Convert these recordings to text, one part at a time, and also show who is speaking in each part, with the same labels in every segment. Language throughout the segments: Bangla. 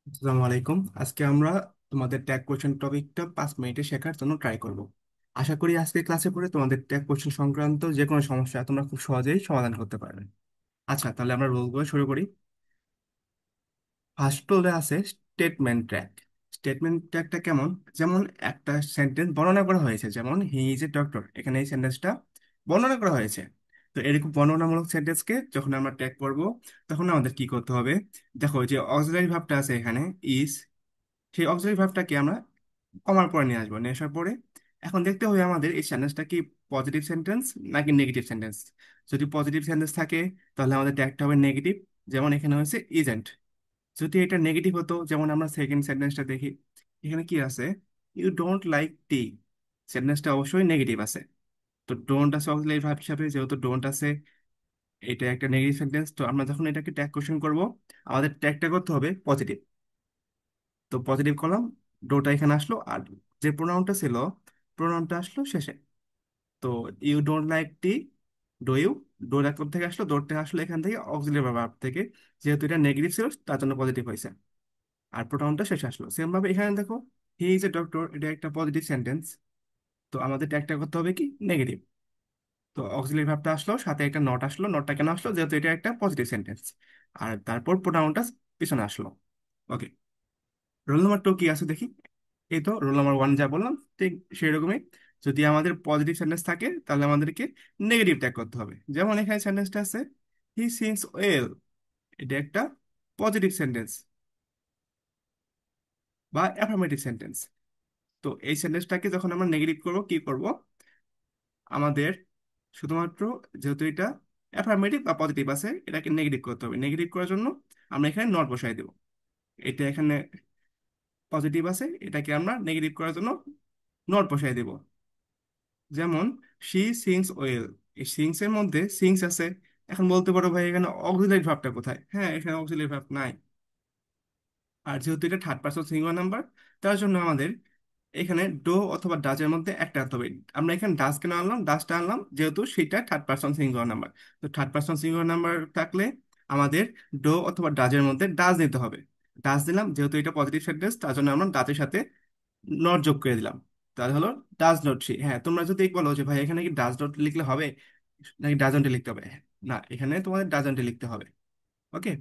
Speaker 1: আসসালামু আলাইকুম। আজকে আমরা তোমাদের ট্যাগ কোশ্চেন টপিকটা 5 মিনিটে শেখার জন্য ট্রাই করব। আশা করি আজকে ক্লাসে করে তোমাদের ট্যাগ কোশ্চেন সংক্রান্ত যে কোনো সমস্যা তোমরা খুব সহজেই সমাধান করতে পারবে। আচ্ছা, তাহলে আমরা রোলগুলো শুরু করি। ফার্স্ট রোলে আছে স্টেটমেন্ট ট্র্যাক। স্টেটমেন্ট ট্র্যাকটা কেমন? যেমন একটা সেন্টেন্স বর্ণনা করা হয়েছে, যেমন হি ইজ এ ডক্টর, এখানে এই সেন্টেন্সটা বর্ণনা করা হয়েছে। তো এরকম বর্ণনামূলক সেন্টেন্সকে যখন আমরা ট্র্যাক করব, তখন আমাদের কি করতে হবে? দেখো, যে অক্সিলারি ভার্বটা আছে এখানে, ইজ, সেই অক্সিলারি ভার্বটাকে আমরা কমার পরে নিয়ে আসবো। নিয়ে আসার পরে এখন দেখতে হবে আমাদের এই সেন্টেন্সটা কি পজিটিভ সেন্টেন্স নাকি নেগেটিভ সেন্টেন্স। যদি পজিটিভ সেন্টেন্স থাকে তাহলে আমাদের ট্যাগটা হবে নেগেটিভ, যেমন এখানে হয়েছে ইজেন্ট। যদি এটা নেগেটিভ হতো, যেমন আমরা সেকেন্ড সেন্টেন্সটা দেখি, এখানে কি আছে? ইউ ডোন্ট লাইক টি। সেন্টেন্সটা অবশ্যই নেগেটিভ আছে। তো ডোন্ট আছে অক্সিলারি ভার্ব হিসাবে, যেহেতু ডোন্ট আছে, এটা একটা নেগেটিভ সেন্টেন্স। তো আমরা যখন এটাকে ট্যাগ কোশ্চেন করব, আমাদের ট্যাগটা করতে হবে পজিটিভ। তো পজিটিভ কলাম, ডোটা এখানে আসলো, আর যে প্রোনাউনটা ছিল, প্রোনাউনটা আসলো শেষে। তো you don't like tea, do you, ডোর এক থেকে আসলো, ডোর থেকে আসলো এখান থেকে অক্সিলারি ভার্ব থেকে, যেহেতু এটা নেগেটিভ ছিল তার জন্য পজিটিভ হয়েছে। আর প্রোনাউনটা শেষে আসলো। সেম ভাবে এখানে দেখো, হি ইজ এ ডক্টর, এটা একটা পজিটিভ সেন্টেন্স। তো আমাদের ট্যাগটা করতে হবে কি? নেগেটিভ। তো অক্সিলারি ভার্বটা আসলো, সাথে একটা নট আসলো। নটটা কেন আসলো? যেহেতু এটা একটা পজিটিভ সেন্টেন্স। আর তারপর প্রোনাউনটা পিছনে আসলো। ওকে, রোল নাম্বার 2 কি আছে দেখি। এই তো রোল নাম্বার 1 যা বললাম, ঠিক সেই রকমই। যদি আমাদের পজিটিভ সেন্টেন্স থাকে তাহলে আমাদেরকে নেগেটিভ ট্যাগ করতে হবে। যেমন এখানে সেন্টেন্সটা আছে, হি সিংস ওয়েল, এটা একটা পজিটিভ সেন্টেন্স বা অ্যাফার্মেটিভ সেন্টেন্স। তো এই সেন্টেন্সটাকে যখন আমরা নেগেটিভ করব, কি করব? আমাদের শুধুমাত্র, যেহেতু এটা অ্যাফার্মেটিভ বা পজিটিভ আছে, এটাকে নেগেটিভ করতে হবে। নেগেটিভ করার জন্য আমরা এখানে নট বসাই দেব। এটা এখানে পজিটিভ আছে, এটাকে আমরা নেগেটিভ করার জন্য নট বসাই দেব। যেমন শি সিংস ওয়েল, এই সিংস এর মধ্যে সিংস আছে। এখন বলতে পারো ভাই এখানে অক্সিলারি ভার্বটা কোথায়? হ্যাঁ, এখানে অক্সিলারি ভার্ব নাই। আর যেহেতু এটা থার্ড পারসন সিঙ্গুলার নাম্বার, তার জন্য আমাদের এখানে ডো অথবা ডাজের মধ্যে একটা আনতে হবে। আমরা এখানে ডাজ কেন আনলাম? ডাজটা আনলাম যেহেতু সেটা থার্ড পারসন সিঙ্গুলার নাম্বার। তো থার্ড পারসন সিঙ্গুলার নাম্বার থাকলে আমাদের ডো অথবা ডাজের মধ্যে ডাজ নিতে হবে। ডাজ দিলাম, যেহেতু এটা পজিটিভ সেন্টেন্স, তার জন্য আমরা ডাজের সাথে নট যোগ করে দিলাম। তাহলে হলো ডাজ নট সি। হ্যাঁ, তোমরা যদি বলো যে ভাই এখানে কি ডাজ নট লিখলে হবে নাকি ডাজন্ট লিখতে হবে, না, এখানে তোমাদের ডাজন্ট লিখতে হবে। ওকে।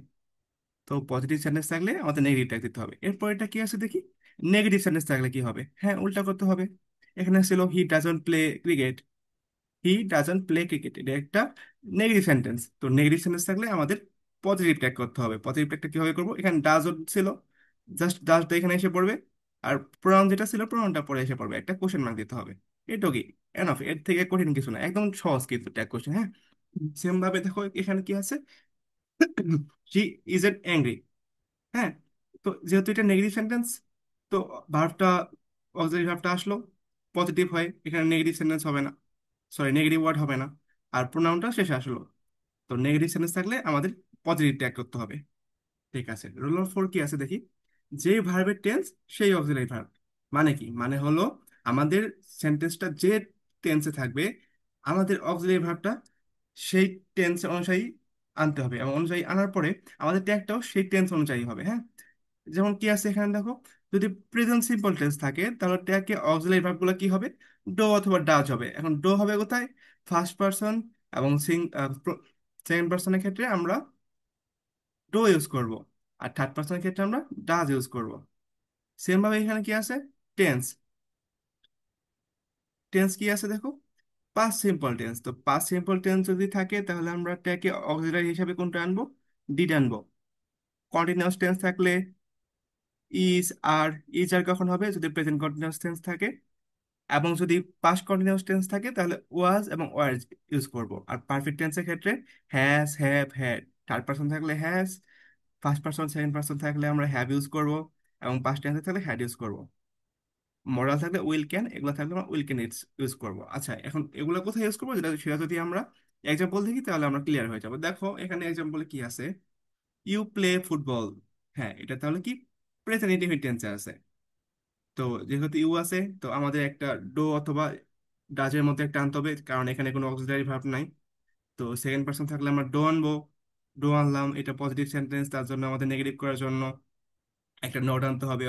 Speaker 1: তো পজিটিভ সেন্টেন্স থাকলে আমাদের নেগেটিভ ট্যাগ দিতে হবে। এরপর এটা কি আছে দেখি, নেগেটিভ সেন্টেন্স থাকলে কি হবে? হ্যাঁ, উল্টা করতে হবে। এখানে ছিল he doesn't play cricket, he doesn't play cricket, এটা একটা নেগেটিভ সেন্টেন্স। তো নেগেটিভ সেন্টেন্স থাকলে আমাদের পজিটিভ ট্যাগ করতে হবে। পজিটিভ ট্যাগটা কিভাবে করবো? এখানে ডাজ ছিল, জাস্ট ডাজটা এখানে এসে পড়বে। আর প্রোনাউন যেটা ছিল, প্রোনাউনটা পরে এসে পড়বে, একটা কোশ্চেন মার্ক দিতে হবে। এটাও কি এনাফ? এর থেকে কঠিন কিছু না, একদম সহজ কিন্তু ট্যাগ কোশ্চেন। হ্যাঁ, সেম ভাবে দেখো এখানে কি আছে, শি ইজ এট অ্যাংরি। হ্যাঁ, তো যেহেতু এটা নেগেটিভ সেন্টেন্স, তো ভার্বটা, অক্সিলারি ভার্বটা আসলো পজিটিভ হয়, এখানে নেগেটিভ সেন্টেন্স হবে না, সরি নেগেটিভ ওয়ার্ড হবে না। আর প্রোনাউনটা শেষে আসলো। তো নেগেটিভ সেন্টেন্স থাকলে আমাদের পজিটিভ ট্যাগ করতে হবে। ঠিক আছে, রুল নম্বর 4 কি আছে দেখি। যে ভার্বের টেন্স সেই অক্সিলারি ভার্ব। মানে কি? মানে হলো আমাদের সেন্টেন্সটা যে টেন্সে থাকবে, আমাদের অক্সিলারি ভার্বটা সেই টেন্স অনুযায়ী আনতে হবে, এবং অনুযায়ী আনার পরে আমাদের ট্যাগটাও সেই টেন্স অনুযায়ী হবে। হ্যাঁ, যেমন কি আছে এখানে দেখো, যদি প্রেজেন্ট সিম্পল টেন্স থাকে তাহলে ট্যাগে অক্সিলারি ভার্ব গুলো কি হবে? ডো অথবা ডাজ হবে। এখন ডো হবে কোথায়? ফার্স্ট পারসন এবং সেকেন্ড পারসনের ক্ষেত্রে আমরা ডো ইউজ করব, আর থার্ড পারসনের ক্ষেত্রে আমরা ডাজ ইউজ করব। সেম ভাবে এখানে কি আছে? টেন্স। টেন্স কি আছে দেখো, পাস্ট সিম্পল টেন্স। তো পাস্ট সিম্পল টেন্স যদি থাকে তাহলে আমরা ট্যাগে অক্সিলারি হিসাবে কোনটা আনবো? ডিড আনবো। কন্টিনিউয়াস টেন্স থাকলে ইজ আর, ইজ আর কখন হবে? যদি প্রেজেন্ট কন্টিনিউয়াস টেন্স থাকে। এবং যদি পাস্ট কন্টিনিউয়াস টেন্স থাকে তাহলে ওয়াজ এবং ওয়ার ইউজ করব। আর পারফেক্ট টেন্সের ক্ষেত্রে has, have, had. Third person থাকলে has, first person second person থাকলে আমরা হ্যাভ ইউজ করব, এবং পাস্ট টেন্সে থাকলে হ্যাড ইউজ করব। মডাল থাকলে উইল ক্যান, এগুলো থাকলে আমরা উইল ক্যান ইউজ করব। আচ্ছা, এখন এগুলো কোথায় ইউজ করবো, সেটা যদি আমরা এক্সাম্পল দেখি তাহলে আমরা ক্লিয়ার হয়ে যাবো। দেখো এখানে এক্সাম্পলে কি আছে, ইউ প্লে ফুটবল। হ্যাঁ, এটা তাহলে কি? প্রেজেন্ট ইনডিফিনিট টেন্সে আছে। তো যেহেতু ইউ আছে, তো আমাদের একটা ডো অথবা ডাজের মধ্যে একটা আনতে হবে, কারণ এখানে কোনো অক্সিলারি ভার্ব নাই। তো সেকেন্ড পারসন থাকলে আমরা ডো আনবো। ডো আনলাম, এটা পজিটিভ সেন্টেন্স, তার জন্য আমাদের নেগেটিভ করার জন্য একটা নোট আনতে হবে,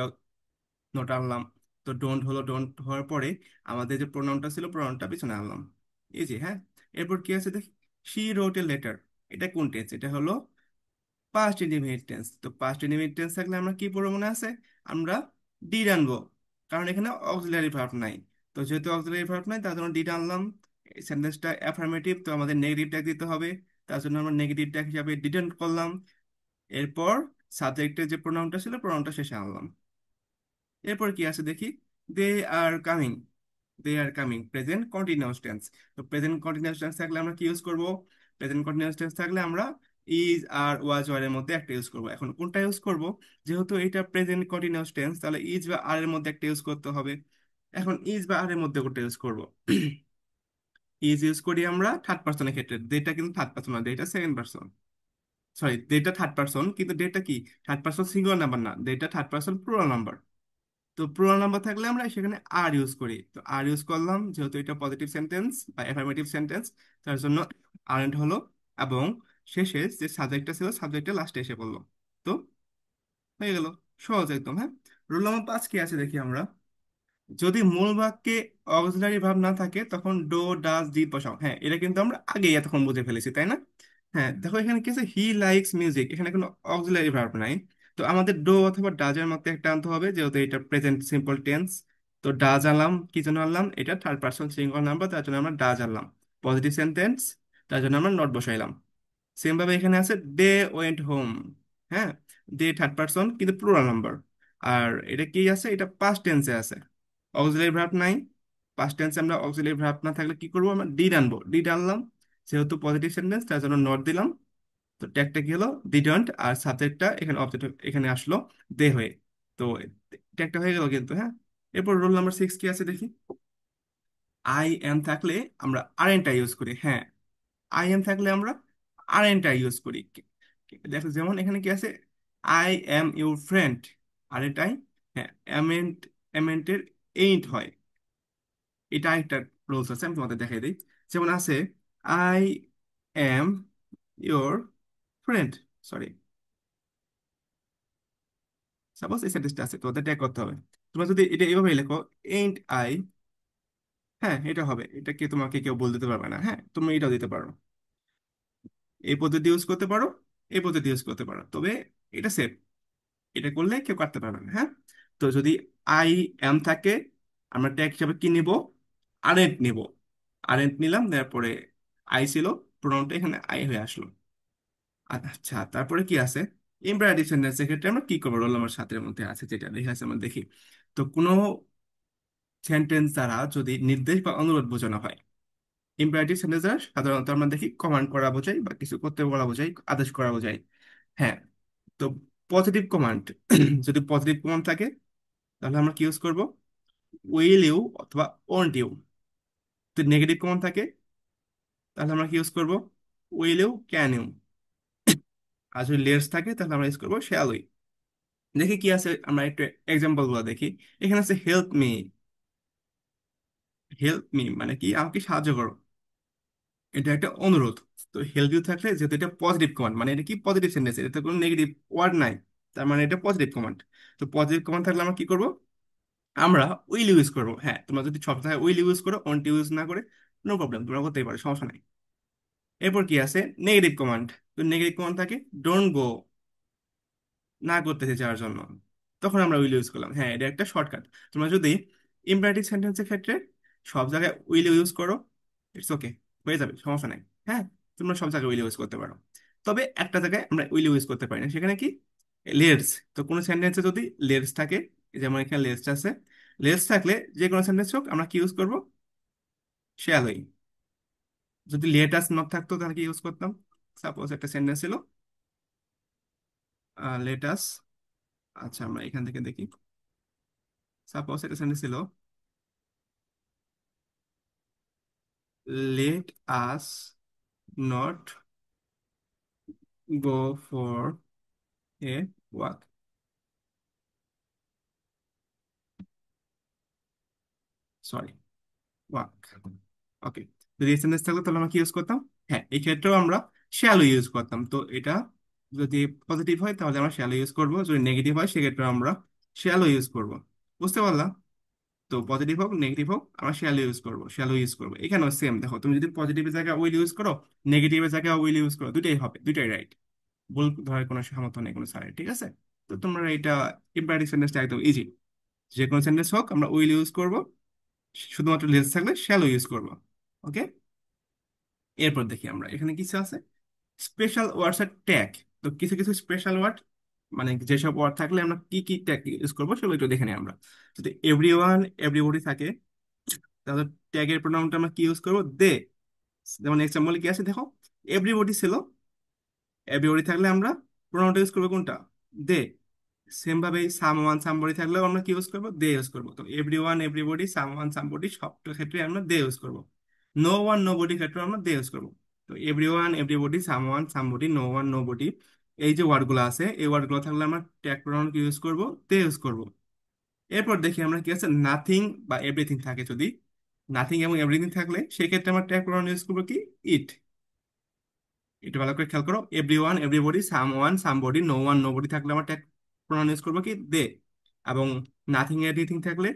Speaker 1: নোট আনলাম। তো ডোন্ট হলো, ডোন্ট হওয়ার পরে আমাদের যে প্রোনাউনটা ছিল প্রোনাউনটা পিছনে আনলাম। এই যে হ্যাঁ। এরপর কি আছে দেখি, শি রোট এ লেটার। এটা কোন টেন্স? এটা হলো পাস্ট ইনডিফিনিট টেন্স। তো পাস্ট ইনডিফিনিট টেন্স থাকলে আমরা কি পড়বো মনে আছে? আমরা ডিড আনবো, কারণ এখানে অক্সিলারি ভার্ব নাই। তো যেহেতু অক্সিলারি ভার্ব নাই তার জন্য ডিড আনলাম। সেন্টেন্সটা অ্যাফার্মেটিভ, তো আমাদের নেগেটিভ ট্যাগ দিতে হবে, তার জন্য আমরা নেগেটিভ ট্যাগ হিসাবে ডিডন্ট করলাম। এরপর সাবজেক্টের যে প্রোনাউনটা ছিল প্রোনাউনটা শেষে আনলাম। এরপর কি আছে দেখি, they are coming. They are coming present continuous tense. তো প্রেজেন্ট কন্টিনিউয়াস টেন্স থাকলে আমরা কি ইউজ করব? প্রেজেন্ট কন্টিনিউয়াস টেন্স থাকলে আমরা ইজ আর ওয়াজ ওয়ার এর মধ্যে একটা ইউজ করব। এখন কোনটা ইউজ করব? যেহেতু এটা প্রেজেন্ট কন্টিনিউয়াস টেন্স, তাহলে ইজ বা আর এর মধ্যে একটা ইউজ করতে হবে। এখন ইজ বা আর এর মধ্যে কোনটা ইউজ করব? ইজ ইউজ করি আমরা থার্ড পার্সনের ক্ষেত্রে, ডেটা কিন্তু থার্ড পার্সন না, data second person. Sorry, data third person, কিন্তু ডেটা কি থার্ড পার্সন সিঙ্গুলার নাম্বার না, data third person plural number. তো পুরোনো নাম্বার থাকলে আমরা সেখানে আর ইউজ করি, তো আর ইউজ করলাম যেহেতু এটা পজিটিভ সেন্টেন্স বা অ্যাফার্মেটিভ সেন্টেন্স, তার জন্য আরেন্ট হলো। এবং শেষে যে সাবজেক্টটা ছিল সাবজেক্টটা লাস্টে এসে পড়লো। তো হয়ে গেল, সহজ একদম। হ্যাঁ, রুল নাম্বার 5 কি আছে দেখি আমরা। যদি মূল বাক্যে অক্সিলারি ভাব না থাকে তখন ডো ডাজ ডিড বসাও। হ্যাঁ, এটা কিন্তু আমরা আগেই এতক্ষণ বুঝে ফেলেছি, তাই না? হ্যাঁ, দেখো এখানে কি আছে, হি লাইকস মিউজিক, এখানে কোনো অক্সিলারি ভার্ব নাই। তো আমাদের ডো অথবা ডাজের মধ্যে একটা আনতে হবে, যেহেতু এটা প্রেজেন্ট সিম্পল টেন্স। তো ডাজ আনলাম, কি জন্য আনলাম? এটা থার্ড পার্সন সিঙ্গল নাম্বার, তার জন্য আমরা ডাজ আনলাম। পজিটিভ সেন্টেন্স, তার জন্য আমরা নট বসাইলাম। সেম ভাবে এখানে আছে দে ওয়েন্ট হোম। হ্যাঁ, দে থার্ড পার্সন কিন্তু প্লুরাল নাম্বার। আর এটা কি আছে, এটা পাস্ট টেন্সে আছে, অক্সিলারি ভার্ব নাই। পাস্ট টেন্সে আমরা অক্সিলারি ভার্ব না থাকলে কি করবো, আমরা ডিড আনবো, ডিড আনলাম। যেহেতু পজিটিভ সেন্টেন্স তার জন্য নট দিলাম। তো ট্যাগটা কি হলো, ডিডন্ট, আর সাবজেক্টটা এখানে অবজেক্ট এখানে আসলো দে হয়ে। তো ট্যাগটা হয়ে গেল কিন্তু। হ্যাঁ, এরপর রোল নাম্বার 6 কি আছে দেখি। আই এম থাকলে আমরা আরএনটা ইউজ করি। হ্যাঁ, আই এম থাকলে আমরা আরএনটা ইউজ করি। দেখো যেমন এখানে কি আছে, আই এম ইউর ফ্রেন্ড, আর এটাই হ্যাঁ এমেন্ট, এমেন্টের এইন্ট হয়। এটা একটা রুলস আছে, আমি তোমাদের দেখাই দিই। যেমন আছে I am your friend, sorry, suppose এই সেন্টেন্সটা আছে, তোমাদের ট্যাগ করতে হবে। তোমরা যদি এটা এভাবে লেখো, এইন্ট আই, হ্যাঁ এটা হবে, এটাকে তোমাকে কেউ বল দিতে পারবে না। হ্যাঁ, তুমি এটাও দিতে পারো, এই পদ্ধতি ইউজ করতে পারো, এই পদ্ধতি ইউজ করতে পারো, তবে এটা সেফ। এটা করলে কেউ কাটতে পারবে না। হ্যাঁ, তো যদি আই এম থাকে, আমরা ট্যাগ হিসাবে কি নিব? আরেন্ট নিব। আরেন্ট নিলাম, তারপরে আই ছিল, প্রোনাউনটা এখানে আই হয়ে আসলো। আচ্ছা, তারপরে কি আছে, ইম্পারেটিভ সেন্টেন্সের ক্ষেত্রে আমরা কি করবো? রোল নাম্বার 7-এর মধ্যে আছে যেটা লেখা আছে, আমরা দেখি। তো কোনো সেন্টেন্স দ্বারা যদি নির্দেশ বা অনুরোধ বোঝানো হয়, ইম্পারেটিভ সেন্টেন্স দ্বারা সাধারণত আমরা দেখি কমান্ড করা বোঝায় বা কিছু করতে বলা বোঝায়, আদেশ করা বোঝায়। হ্যাঁ, তো পজিটিভ কমান্ড যদি পজিটিভ কমান্ড থাকে তাহলে আমরা কি ইউজ করব? উইল ইউ অথবা ওন্ট ইউ। যদি নেগেটিভ কমান্ড থাকে তাহলে আমরা কি ইউজ করব? Will you, can you. আর যদি লেটস থাকে তাহলে আমরা ইউজ করবো শ্যাল উই। দেখি কি আছে, আমরা একটু এক্সাম্পল গুলো দেখি। এখানে আছে হেল্প মি। হেল্প মি মানে কি, আমাকে সাহায্য করো, এটা একটা অনুরোধ। তো হেল্প ইউ থাকলে, যেহেতু এটা পজিটিভ কমান্ড, মানে এটা কি পজিটিভ সেন্টেন্স, এটাতে কোনো নেগেটিভ ওয়ার্ড নাই, তার মানে এটা পজিটিভ কমান্ড। তো পজিটিভ কমান্ড থাকলে আমরা কি করব? আমরা উইল ইউজ করবো। হ্যাঁ, তোমরা যদি সব জায়গায় উইল ইউজ করো, অন্ট ইউজ না করে, নো প্রবলেম, তোমরা করতেই পারো, সমস্যা নাই। এরপর কি আছে, নেগেটিভ কমান্ড। তো নেগেটিভ কমান্ড থাকে ডোন্ট গো, না করতেছে যাওয়ার জন্য, তখন আমরা উইল ইউজ করলাম। হ্যাঁ, এটা একটা শর্টকাট। তোমরা যদি ইম্পারেটিভ সেন্টেন্সের ক্ষেত্রে সব জায়গায় উইল ইউজ করো, ইটস ওকে, হয়ে যাবে, সমস্যা নাই। হ্যাঁ, তোমরা সব জায়গায় উইল ইউজ করতে পারো। তবে একটা জায়গায় আমরা উইল ইউজ করতে পারি না, সেখানে কি, লেটস। তো কোনো সেন্টেন্সে যদি লেটস থাকে, যেমন এখানে লেটস আছে, লেটস থাকলে যে কোনো সেন্টেন্স হোক আমরা কি ইউজ করবো? শ্যালই। যদি লেটাস নট থাকতো তাহলে কি ইউজ করতাম? সাপোজ একটা সেন্টেন্স ছিল লেটাস, আচ্ছা আমরা এখান থেকে দেখি। সাপোজ একটা সেন্টেন্স ছিল let us not go for a walk, sorry, walk. Okay, যদি এই সেন্টেন্স থাকতো তাহলে আমরা কি ইউজ করতাম? হ্যাঁ, এই ক্ষেত্রেও আমরা শ্যালো ইউজ করতাম। তো এটা যদি পজিটিভ হয় তাহলে আমরা শ্যালো ইউজ করব, যদি নেগেটিভ হয় সেক্ষেত্রে আমরা শ্যালো ইউজ করব। বুঝতে পারলাম? তো পজিটিভ হোক নেগেটিভ হোক আমরা শ্যালো ইউজ করবো। এখানেও সেম, দেখো তুমি যদি পজিটিভের জায়গায় উইল ইউজ করো, নেগেটিভের জায়গায় উইল ইউজ করো, দুটাই হবে, দুটাই রাইট। ভুল ধরার কোনো সামর্থ্য নেই কোনো স্যারের, ঠিক আছে? তো তোমরা এটা ইম্পারেটিভ সেন্টেন্সটা একদম ইজি। যে কোনো সেন্টেন্স হোক আমরা উইল ইউজ করব, শুধুমাত্র লেস থাকলে শ্যালো ইউজ করব। ওকে, এরপর দেখি আমরা এখানে কিছু আছে স্পেশাল ওয়ার্ডস এর ট্যাগ। তো কিছু কিছু স্পেশাল ওয়ার্ড, মানে যেসব ওয়ার্ড থাকলে আমরা কি কি ট্যাগ ইউজ করবো সেগুলো একটু দেখে নিই আমরা। যদি এভরিওয়ান এভরিবডি থাকে তাহলে ট্যাগের প্রোনাউনটা আমরা কি ইউজ করবো? দে। যেমন এক্সাম্পল কি আছে দেখো, এভরিবডি ছিল, এভরিবডি থাকলে আমরা প্রোনাউনটা ইউজ করবো কোনটা? দে। সেম ভাবে সাম ওয়ান সামবডি থাকলেও আমরা কি ইউজ করবো? দে ইউজ করবো। তো everyone everybody someone somebody সবটার ক্ষেত্রে আমরা দে ইউজ করবো। নো ওয়ান নো বডির ক্ষেত্রে আমরা দে ইউজ করবো। তো everyone everybody someone somebody no one nobody, এই যে ওয়ার্ডগুলো আছে এই ওয়ার্ডগুলো থাকলে আমরা ট্যাগ প্রোনাউন কি ইউজ করবো? দে ইউজ করবো। এরপর দেখি আমরা কি আছে, নাথিং বা এভরিথিং থাকে, যদি নাথিং এবং এভরিথিং থাকলে সেক্ষেত্রে আমরা ট্যাগ প্রোনাউন ইউজ করবো কি? ইট। একটু ভালো করে খেয়াল করো, everyone everybody someone somebody no one nobody থাকলে আমরা ট্যাগ প্রোনাউন ইউজ করবো কি? দে। এবং নাথিং এভরিথিং থাকলে,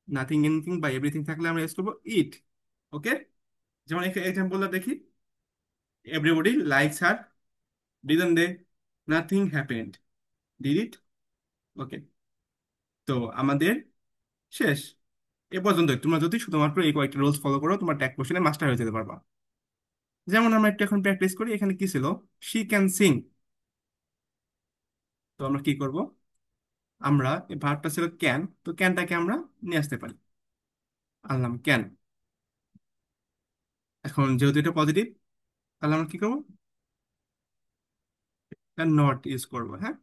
Speaker 1: নাথিং এনিথিং বা এভরিথিং থাকলে আমরা ইউজ করবো ইট। ওকে, যেমন এক্সাম্পলটা দেখি, everybody likes her, didn't they? Nothing happened, did it? Okay, তো আমাদের শেষ এ পর্যন্ত। তোমরা যদি শুধুমাত্র এই কয়েকটা রুলস ফলো করো তোমার ট্যাগ কোশ্চেনে মাস্টার হয়ে যেতে পারবা। যেমন আমরা একটু এখন প্র্যাকটিস করি, এখানে কি ছিল? She can sing. তো আমরা কি করব? আমরা এই ভার্বটা ছিল ক্যান, তো ক্যানটাকে আমরা নিয়ে আসতে পারি, আনলাম ক্যান। এখন যেহেতু এটা পজিটিভ তাহলে আমরা কি করবো? নট ইউজ করবো, হ্যাঁ,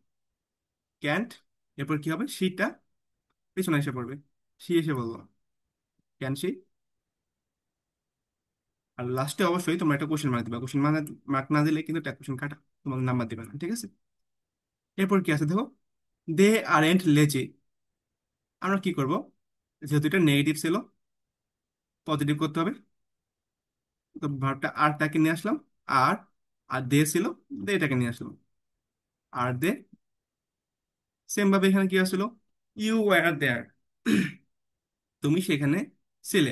Speaker 1: ক্যান্ট। এরপর কি হবে? শিটা পিছনে এসে পড়বে, শি এসে বললো ক্যান শি। আর লাস্টে অবশ্যই তোমরা একটা কোশ্চেন মার্ক দিবা, কোশ্চেন মার্ক না দিলে কিন্তু ট্যাগ কোশ্চেন কাটা, তোমাদের নাম্বার দিবে না, ঠিক আছে? এরপর কি আছে দেখো, দে আর এন্ড লেজি। আমরা কি করব? যেহেতু এটা নেগেটিভ ছিল পজিটিভ করতে হবে, তো ভার্বটা আরটাকে নিয়ে আসলাম। আর আর দে ছিল, দে এটাকে নিয়ে আসলাম, আর দে। সেম ভাবে এখানে কি আসলো? ইউ ওয়্যার দেয়ার, তুমি সেখানে ছিলে।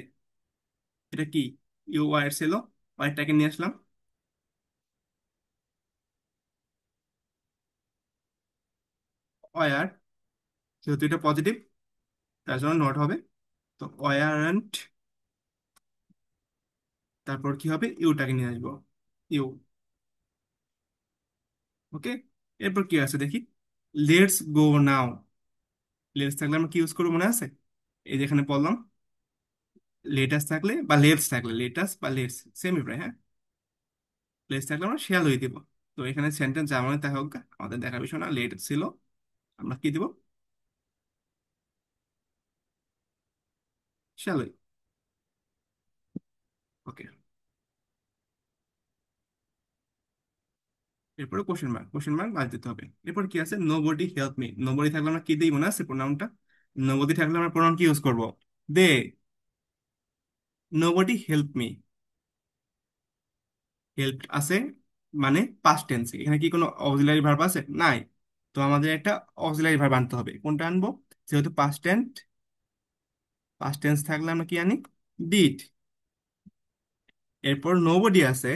Speaker 1: এটা কি? ইউ ওয়্যার ছিল, ওয়্যারটাকে নিয়ে আসলাম। ওয়্যার, যেহেতু এটা পজিটিভ তার জন্য নট হবে। তো ওয়্যারন্ট, তারপর কি হবে? ইউটাকে নিয়ে আসবো, ইউ। ওকে, এরপর কি আছে দেখি, লেটস গো নাও। লেটস থাকলে আমরা কি ইউজ করবো মনে আছে? এই যেখানে বললাম, লেটাস থাকলে বা লেটস থাকলে, লেটাস বা লেটস সেমই প্রায়, হ্যাঁ। লেটস থাকলে আমরা শ্যাল হয়ে দিব। তো এখানে সেন্টেন্স যা মানে তা হোক গা, আমাদের দেখার বিষয় না। লেট ছিল, আমরা কি দিব? শ্যাল। ওকে, এরপরে কোশ্চেন মার্ক, কোশ্চেন মার্ক বাদ দিতে হবে। এরপর কি আছে? Nobody help me. নোবডি থাকলে আমরা কি দিই মনে আছে প্রোনাউনটা? নোবডি থাকলে আমরা প্রোনাউন কি ইউজ করব? দে। নোবডি হেল্প মি, হেল্প আছে মানে পাস্ট টেন্স, এখানে কি কোনো অক্সিলারি ভার্ব আছে? নাই। তো আমাদের একটা অক্সিলারি ভার্ব আনতে হবে, কোনটা আনবো? যেহেতু পাস্ট টেন্স, পাস্ট টেন্স থাকলে আমরা কি আনি? ডিড। এরপর নোবডি আছে,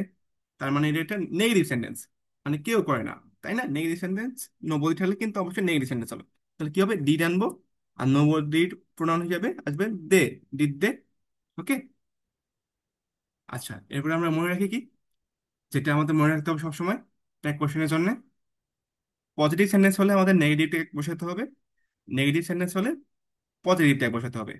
Speaker 1: তার মানে এটা একটা নেগেটিভ সেন্টেন্স, মানে কেউ করে না, তাই না? নেগেটিভ সেন্টেন্স, নোবডি থাকলে কিন্তু অবশ্যই নেগেটিভ সেন্টেন্স হবে। তাহলে কি হবে? ডিড আনবো, আর নোবডির প্রোনাউন হিসাবে আসবে দে, ডিড দে। ওকে, আচ্ছা, এরপর আমরা মনে রাখি কি, যেটা আমাদের মনে রাখতে হবে সবসময় ট্যাগ কোশ্চেনের জন্য, পজিটিভ সেন্টেন্স হলে আমাদের নেগেটিভ ট্যাগ বসাতে হবে, নেগেটিভ সেন্টেন্স হলে পজিটিভ ট্যাগ বসাতে হবে।